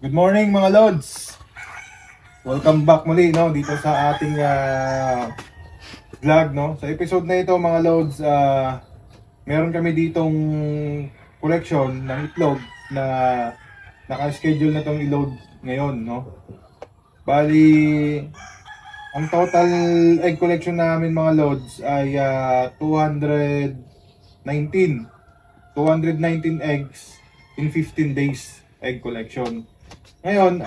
Good morning mga Lods. Welcome back muli dito sa ating vlog Sa episode na ito mga Lods, meron kami ditong collection ng itlog na naka-schedule na tong i-load ngayon Bali, ang total egg collection namin mga Lods ay 219 eggs in 15 days egg collection. Ngayon,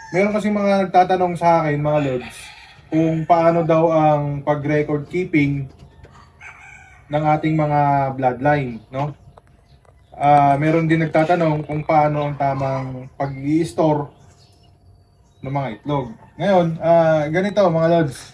meron kasi mga nagtatanong sa akin mga Lods kung paano daw ang pag-record keeping ng ating mga bloodline, meron din nagtatanong kung paano ang tamang pag-i-store ng mga itlog. Ngayon, ganito mga Lods.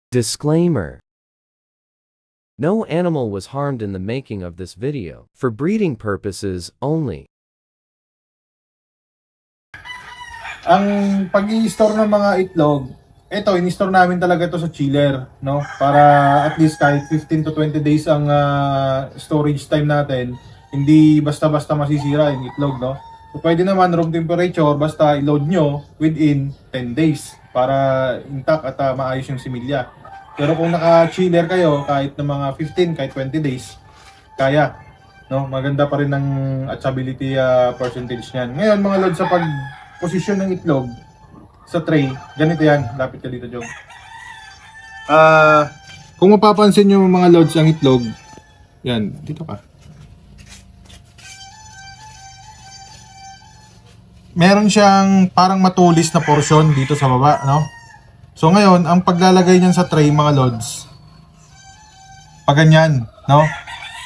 Disclaimer: no animal was harmed in the making of this video, for breeding purposes only. Ang pag-i-store ng mga itlog, ito, in-store namin talaga ito sa chiller, para at least kahit 15 to 20 days ang storage time natin, hindi basta-basta masisira yung itlog, So pwede naman room temperature, basta i-load nyo within 10 days para intact at maayos yung similya. Pero kung naka-chiller kayo, kahit na mga 15, kahit 20 days, kaya. Maganda pa rin ang hatchability percentage niyan. Ngayon mga Lods, sa pag-posisyon ng itlog sa tray, ganito yan. Lapit ka dito, Jong. Kung mapapansin nyo mga Lods, ang itlog, yan, dito ka. Meron siyang parang matulis na portion dito sa baba, So ngayon, ang paglalagay niyan sa tray mga Lods, paganyan,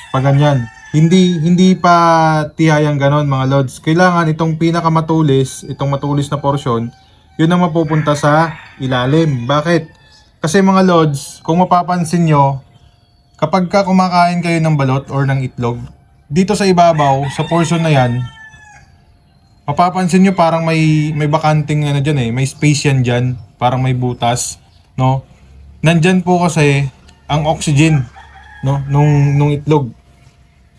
paganyan. Hindi pa tihayang ganon mga Lods. Kailangan itong pinakamatulis, itong matulis na portion, yun ang mapupunta sa ilalim. Bakit? Kasi mga Lods, kung mapapansin nyo, kapag ka kumakain kayo ng balot or ng itlog, dito sa ibabaw, sa portion na yan, mapapansin nyo parang may bakanting dyan may space yan dyan, parang may butas, Nandyan po kasi ang oxygen, nung itlog.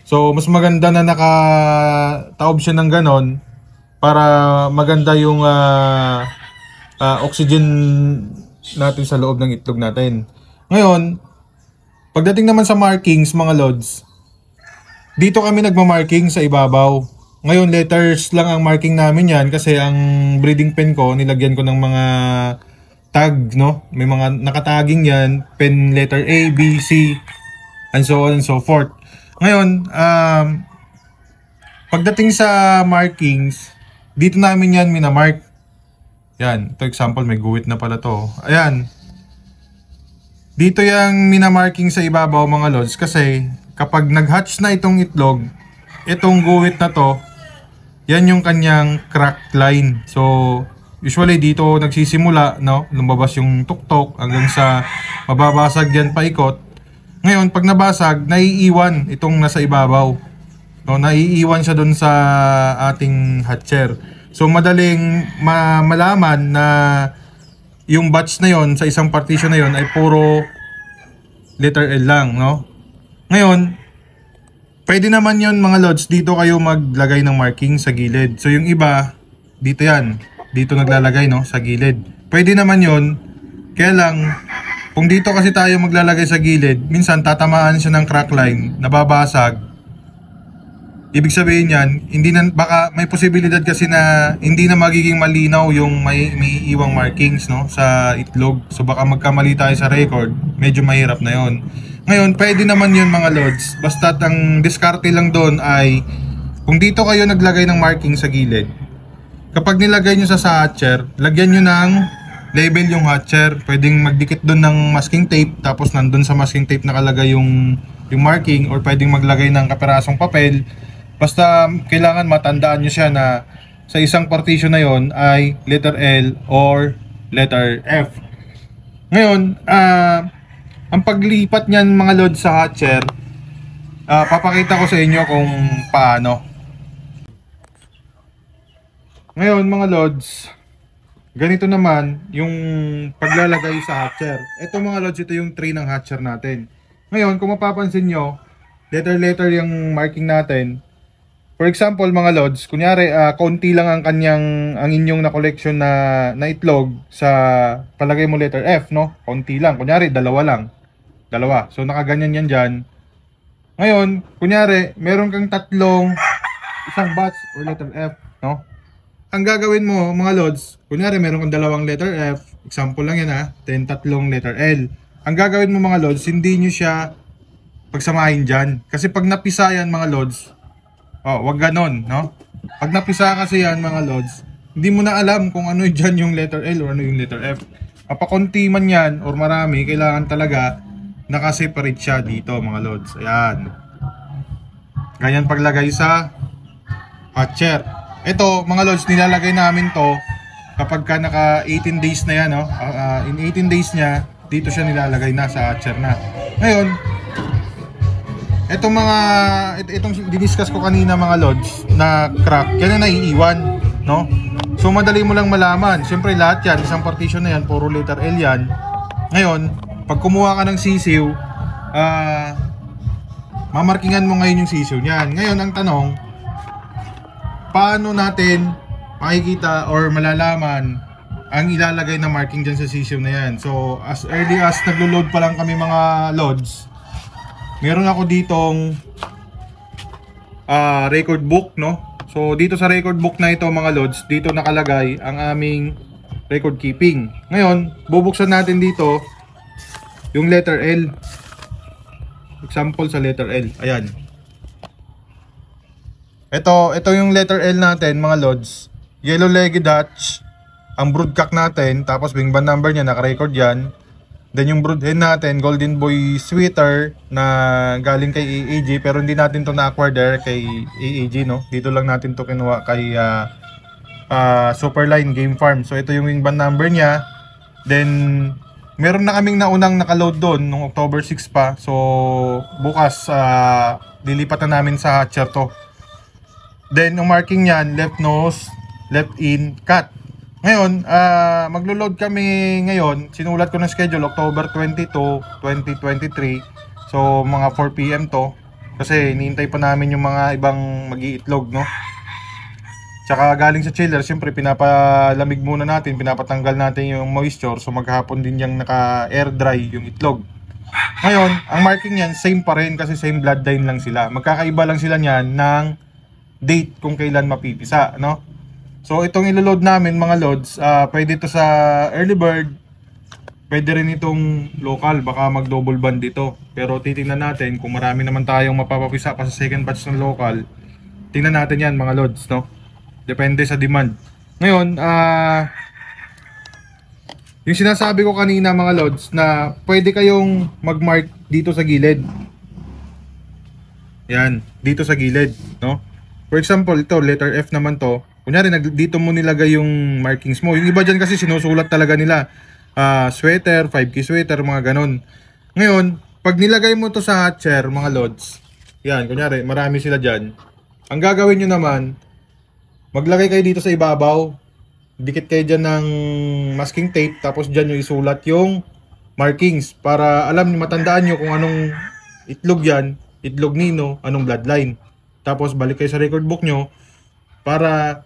So mas maganda na nakataob siya ng ganon para maganda yung oxygen natin sa loob ng itlog natin. Ngayon, pagdating naman sa markings mga Lods, dito kami nagma-marking sa ibabaw. Ngayon, letters lang ang marking namin yan kasi ang breeding pen ko, nilagyan ko ng mga tag, May mga nakataging yan, pen letter A, B, C, and so on and so forth. Ngayon, pagdating sa markings, dito namin yan minamark. Yan, ito example, may guhit na pala to. Ayan. Dito yung minamarking sa ibabaw mga Lods kasi kapag nag-hatch na itong itlog, itong guhit na to, yan yung kanyang crack line. So, usually dito nagsisimula, lumabas yung tuktok hanggang sa mababasag yan paikot. Ngayon, pag nabasag, naiiwan itong nasa ibabaw. Naiiwan siya dun sa ating hatcher. So, madaling malaman na yung batch na yon sa isang partition na yon ay puro letter L lang, Ngayon, pwede naman yon mga Lods, dito kayo maglagay ng marking sa gilid. So yung iba, dito yan. Dito naglalagay, sa gilid. Pwede naman yon. Kaya lang, kung dito kasi tayo maglalagay sa gilid, minsan tatamaan siya ng crack line, nababasag. Ibig sabihin yan, baka may posibilidad kasi na hindi na magiging malinaw yung may iwang markings, sa itlog. So baka magkamali tayo sa record, medyo mahirap na yon. Ngayon, pwede naman yun mga Lods. Basta't ang diskarte lang doon ay kung dito kayo naglagay ng marking sa gilid, kapag nilagay nyo sa hatcher, lagyan nyo ng label yung hatcher. Pwedeng magdikit doon ng masking tape, tapos nandun sa masking tape nakalagay yung marking, or pwedeng maglagay ng kaperasong papel. Basta kailangan matandaan nyo siya na sa isang partition na yon ay letter L or letter F. Ngayon, ang paglipat niyan mga lods sa hatcher, papakita ko sa inyo kung paano. Ngayon mga lods, ganito naman yung paglalagay sa hatcher. Ito mga lods, ito yung tray ng hatcher natin. Ngayon, kung mapapansin nyo, letter yung marking natin. For example mga lods, kunyari konti lang ang inyong na collection na itlog sa palagay mo letter F, no? Konti lang, kunyari dalawa. So nakaganyan yan dyan. Ngayon, kunyari meron kang isang batch o letter F, no? Ang gagawin mo mga lods, kunyari meron kang dalawang letter F, example lang yan then tatlong letter L. Ang gagawin mo mga lods, hindi nyo siya pagsamahin dyan. Kasi pag napisa yan mga lods, wag ganon, no? Pag napisa kasi yan mga lods, hindi mo na alam kung ano dyan yung letter L or ano yung letter F. Kapakunti man yan or marami, kailangan talaga nakaseparate siya dito mga lods. Ayan. Ganyan paglagay sa hatcher. Ito mga lods, nilalagay namin to kapag ka naka 18 days na yan, no? In 18 days niya, dito siya nilalagay na sa hatcher na. Ngayon, itong diniscuss ko kanina mga lods na crack, yan na naiiwan, no? So madali mo lang malaman. Siyempre lahat yan, isang partition na yan, puro letter L yan. Ngayon, pag kumuha ka ng sisiw, mamarkingan mo ngayon yung sisiw niyan. Ngayon ang tanong, paano natin makikita or malalaman ang ilalagay na marking dyan sa sisiw na yan? So as early as naglo-load pa lang kami mga lods, meron ako ditong record book, no? So dito sa record book na ito mga lods, dito nakalagay ang aming record keeping. Ngayon, bubuksan natin dito yung letter L. Example sa letter L. Ayan. Ito yung letter L natin mga lods. Yellow-legged Dutch. Ang broodcock natin, tapos wing band number niya, naka-record yan. Then yung broodhen natin, Golden Boy Sweater na galing kay AAG, pero hindi natin to na-acquire there kay AAG, no? Dito lang natin to kinuha kay Superline Game Farm. So ito yung wing band number niya. Then meron na kaming naunang nakaload doon nung October 6 pa. So bukas lilipat na namin sa hatcher to. Then yung marking niyan, left nose, left in, cut. Ngayon, maglo-load kami ngayon. Sinulat ko ng schedule, October 22, 2023. So, mga 4 PM to. Kasi, hinihintay pa namin yung mga ibang mag-iitlog, no? Tsaka, galing sa chiller, siyempre, pinapalamig muna natin, pinapatanggal natin yung moisture. So, maghapon din yung naka-air dry yung itlog. Ngayon, ang marking yan, same pa rin kasi same bloodline lang sila. Magkakaiba lang sila niyan ng date kung kailan mapipisa, no? So itong ilo-load namin mga loads, pwede ito sa early bird, pwede rin itong local, baka mag double band dito. Pero titingnan natin kung marami naman tayong mapapapisa pa sa second batch ng local. Tingnan natin yan mga loads, no? Depende sa demand. Ngayon, yung sinasabi ko kanina mga loads na pwede kayong mag-mark dito sa gilid. Yan, dito sa gilid, no? For example, ito letter F naman to. Kunyari, dito mo nilagay yung markings mo. Yung iba dyan kasi sinusulat talaga nila. Sweater, 5K sweater, mga ganon. Ngayon, pag nilagay mo to sa hatcher, mga lods, yan, kunyari, marami sila dyan. Ang gagawin nyo naman, maglagay kayo dito sa ibabaw. Dikit kayo dyan ng masking tape, tapos dyan yung isulat yung markings. Para alam nyo, matandaan nyo kung anong itlog yan, itlog nino, anong bloodline. Tapos balik kayo sa record book nyo, para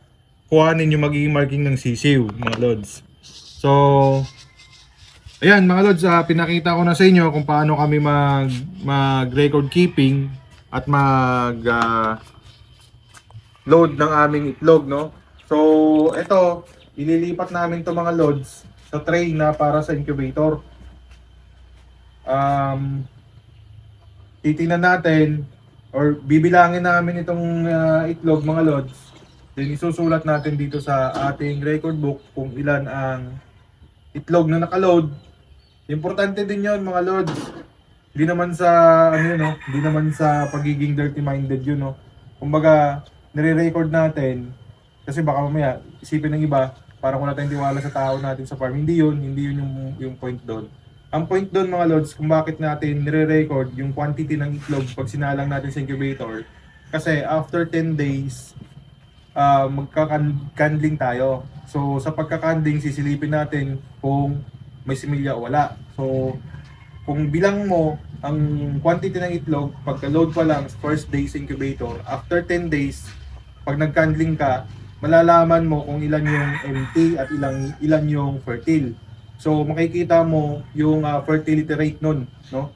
kuhanin yung magiging marking ng sisiw, mga lods. So, ayan mga lods, pinakita ko na sa inyo kung paano kami mag-record keeping at load ng aming itlog, no? So, ito, ililipat namin to mga lods sa tray na para sa incubator. Titingnan natin or bibilangin namin itong itlog mga lods. Then isusulat natin dito sa ating record book kung ilan ang itlog na nakaload. Importante din 'yon mga lods. Hindi naman sa hindi naman sa pagiging dirty minded 'yun, no. Kumbaga, nire-record natin kasi baka mamaya isipin ng iba, parang wala tayong tiwala sa tao natin sa farm. Hindi yun yung point doon. Ang point doon mga lods, kung bakit natin nire-record yung quantity ng itlog pag sinalang natin sa incubator, kasi after 10 days, magka-candling tayo. So sa pagka-candling, sisilipin natin kung may similya o wala. So kung bilang mo ang quantity ng itlog, pagka-load pa lang, first day sa incubator, after 10 days, pag nag-candling ka, malalaman mo kung ilan yung empty at ilan yung fertile. So makikita mo yung fertility rate nun, no?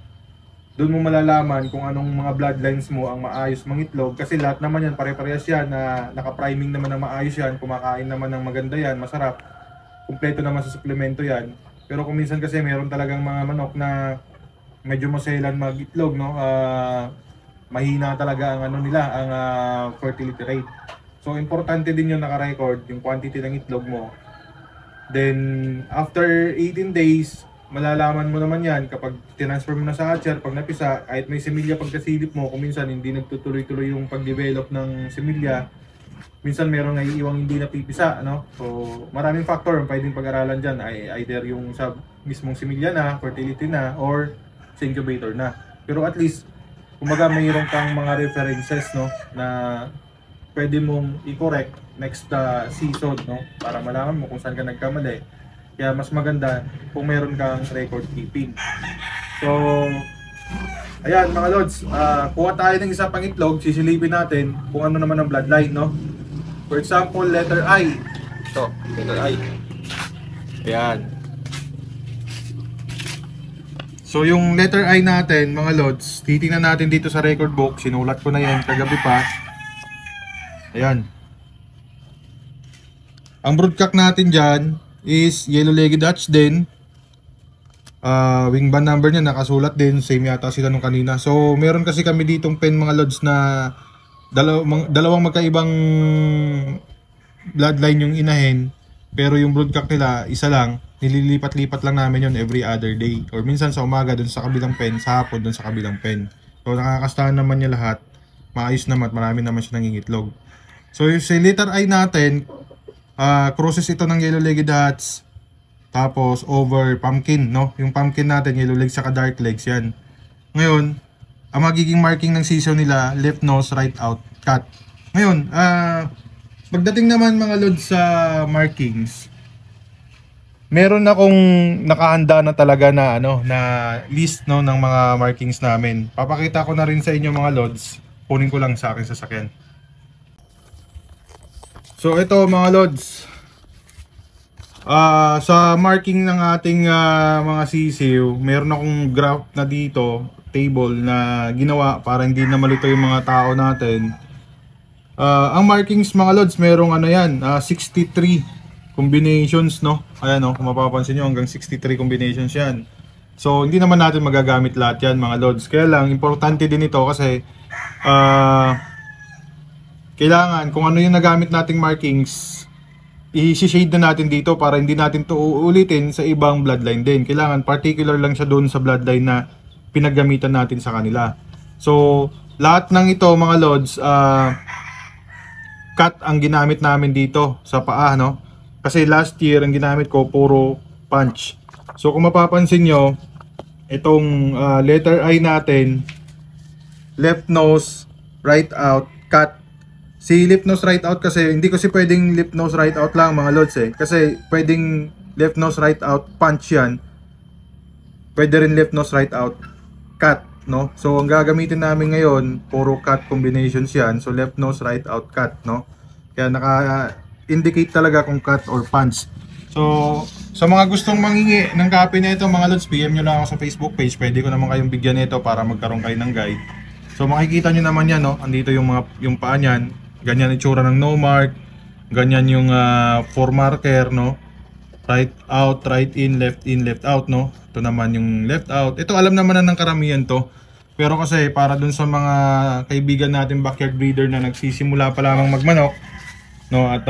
Doon mo malalaman kung anong mga bloodlines mo ang maayos mga itlog, kasi lahat naman yan pare-parehas yan, na naka-priming naman ng maayos yan, kumakain naman ng maganda yan, masarap, kumpleto naman sa suplemento yan. Pero kung minsan kasi meron talagang mga manok na medyo maselan mag-itlog, no? Mahina talaga ang ano nila, ang fertility rate. So importante din yung naka-record yung quantity ng itlog mo. Then after 18 days, malalaman mo naman yan kapag transfer mo na sa hatcher, pag napisa, kahit may similya pagkasilip mo, kung minsan hindi nagtutuloy-tuloy yung pag-develop ng similya, minsan meron naiiwang hindi napipisa, no? So maraming factor ang pwedeng pag-aralan dyan, ay either yung sa mismong similya na, fertility na, or sa incubator na. Pero at least, kumaga mayroon kang mga references, no, na pwede mong i-correct next season, no, para malaman mo kung saan ka nagkamali. Kaya mas maganda kung meron kang record keeping. So ayan mga lods, kuha tayo ng isa pang itlog, sisilipin natin kung ano naman ang bloodline, no. For example, letter I. Ito, letter I. Ayan. So yung letter I natin mga lods, titingnan natin dito sa record book, sinulat ko na yan kagabi pa. Ayan. Ang broodcock natin dyan is yellow-legged Dutch din. Wing band number niya nakasulat din, same yata sila nung kanina. So meron kasi kami ditong pen mga lods na dalawang magkaibang bloodline yung inahin, pero yung broodcock nila isa lang. Nililipat-lipat lang namin yun every other day, or minsan sa umaga dun sa kabilang pen, sa hapon dun sa kabilang pen. So nakakastahan naman niya lahat, maayos naman at marami naman siya nangingitlog. So yung si letter I natin, crosses ito ng yellow-legged Dutch, tapos over pumpkin, no? Yung pumpkin natin, yellow legs saka dark legs yan. Ngayon, ang magiging marking ng season nila, left nose, right out, cut. Ngayon, pagdating naman mga lods sa markings, meron akong nakahanda na talaga na ano, na list, no, ng mga markings namin. Papakita ko na rin sa inyo mga lods. Kunin ko lang sa akin sasakyan. So ito mga lods, sa marking ng ating mga sisiw, meron akong graph na dito, table na ginawa para hindi na malito yung mga tao natin. Ang markings mga lods, merong ano yan, 63 combinations, no? Ayan, no, kung mapapansin nyo, hanggang 63 combinations yan. So hindi naman natin magagamit lahat yan mga lods. Kaya lang, importante din ito kasi kailangan kung ano yung nagamit nating markings, i-shade na natin dito para hindi natin to uulitin sa ibang bloodline din. Kailangan particular lang siya doon sa bloodline na pinaggamitan natin sa kanila. So lahat ng ito mga lods, cut ang ginamit namin dito sa paa, no? Kasi last year ang ginamit ko puro punch. So kung mapapansin nyo, itong letter I natin, left nose, right out, cut. Si left nose right out kasi hindi ko pwedeng left nose right out lang mga lods kasi pwedeng left nose right out punch yan, pwede rin left nose right out cut, no? So ang gagamitin namin ngayon puro cut combinations yan. So left nose right out cut, no? Kaya naka-indicate talaga kung cut or punch. So sa mga gustong mangingi ng copy na ito mga lods, PM nyo lang ako sa Facebook page. Pwede ko naman kayong bigyan nito para magkaroon kayo ng guide. So makikita nyo naman yan, no? Andito yung paa niyan. Ganyan itsura ng no mark. Ganyan yung 4 marker, no? Right out, right in, left out, no? Ito naman yung left out. Ito alam naman na ng karamihan to. Pero kasi para dun sa mga kaibigan natin backyard breeder na nagsisimula pa lamang magmanok, no? At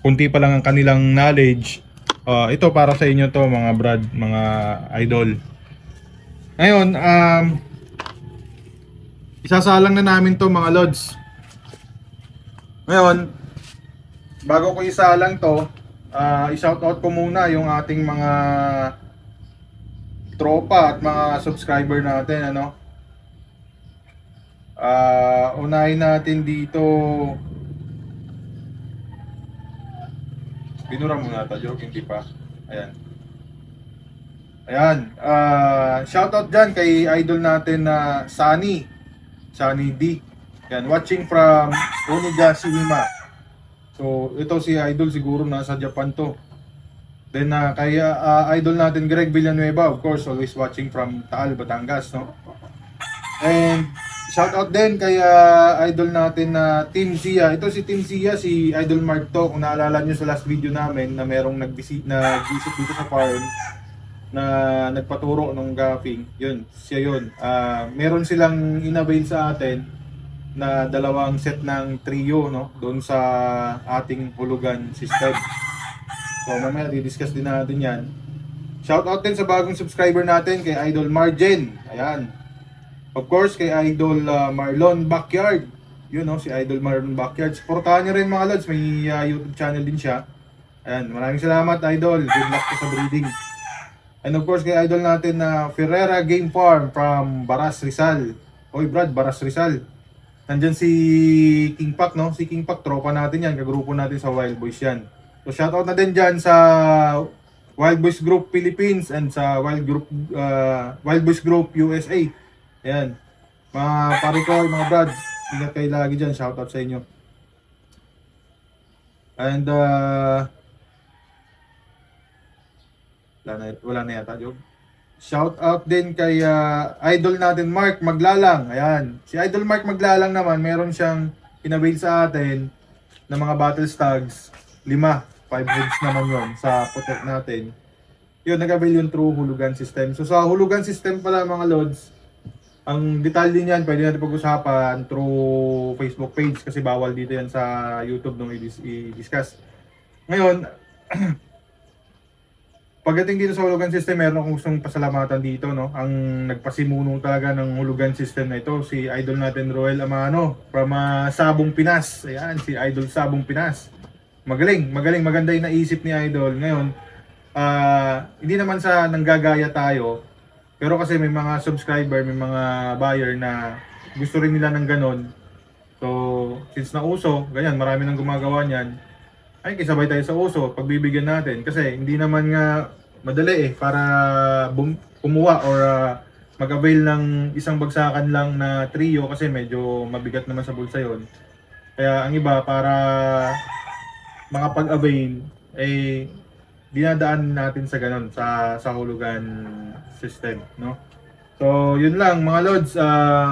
kunti pa lang ang kanilang knowledge. Ito para sa inyo to mga brad, mga idol. Ngayon, isasalang na namin to mga lods. Ngayon, bago ko isalang to, i-shoutout ko muna yung ating mga tropa at mga subscriber natin, ano. Unahin natin dito. Binura muna ata, joke, hindi pa. Ayan. Ayan. Shoutout dyan kay idol natin na Sunny D. Ayan, watching from Onigashima. So, ito si idol siguro nasa Japan to. Then, kay idol natin Greg Villanueva, of course, always watching from Taal, Batangas, no? And shoutout din kay idol natin na Team Zia. Ito si Team Zia, si Idol Mark to. Kung naalala nyo sa last video namin na merong nag-visit dito sa farm na nagpaturo ng gaffing. Yun, siya yun. Meron silang inavail sa atin na dalawang set ng trio, no? Doon sa ating hulugan system. So mamaya di-discuss din natin yan. Shoutout din sa bagong subscriber natin kay Idol Marjen. Ayan. Of course, kay Idol Marlon Backyard. Yun, no, si Idol Marlon Backyard. Supportahan nyo rin mga lods. May YouTube channel din siya. Ayan, maraming salamat, Idol. Good luck sa breeding. And of course, kay Idol natin na Ferrera Game Farm from Baras, Rizal. Oy, Brad, Baras, Rizal. Nandyan si King Pac, no? Si King Pac, tropa natin yan. Kagrupo natin sa Wild Boys yan. So, shoutout na din dyan sa Wild Boys Group Philippines and sa Wild Boys Group USA. Ayan. Mga pare ko, mga brad, ingat kayo lagi dyan. Shoutout sa inyo. And, wala na yata, joke. Shoutout din kay Idol natin, Mark Maglalang. Ayan. Si Idol Mark Maglalang naman, meron siyang inavail sa atin ng mga battle stags. 5 heads naman yon sa protect natin. Yun, nag-avail yun through hulugan system. So, sa hulugan system pala mga lods, ang detalye niyan, pwede natin pag-usapan through Facebook page kasi bawal dito yan sa YouTube nung i-discuss. Ngayon, pagdating dito sa hulugan system, meron akong gustong pasalamatan dito, no? Ang nagpasimuno talaga ng hulugan system na ito, si idol natin Roel Amano from Sabong, Pinas. Ayan, si Idol Sabong, Pinas. Magaling, maganda yung naisip ni Idol. Ngayon, hindi naman sa nanggagaya tayo, pero kasi may mga subscriber, may mga buyer na gusto rin nila ng ganon. So, since nauso, ganyan, marami nang gumagawa niyan. Ay, kisabay tayo sa uso, pagbibigyan natin. Kasi hindi naman nga madali para kumuha or mag-avail ng isang bagsakan lang na trio kasi medyo mabigat naman sa bulsa yon. Kaya ang iba para makapag-avail, dinadaan natin sa ganon, sa hulugan system, no? So, yun lang mga lods.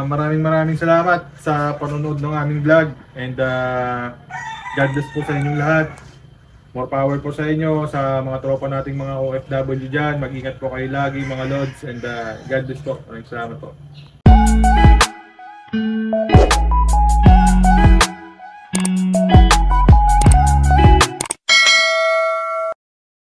Maraming salamat sa panonood ng aming vlog and God bless po sa inyong lahat. More power po sa inyo, sa mga tropa nating mga OFW dyan. Mag-ingat po kayo lagi mga lods and God bless po. Maraming salamat po.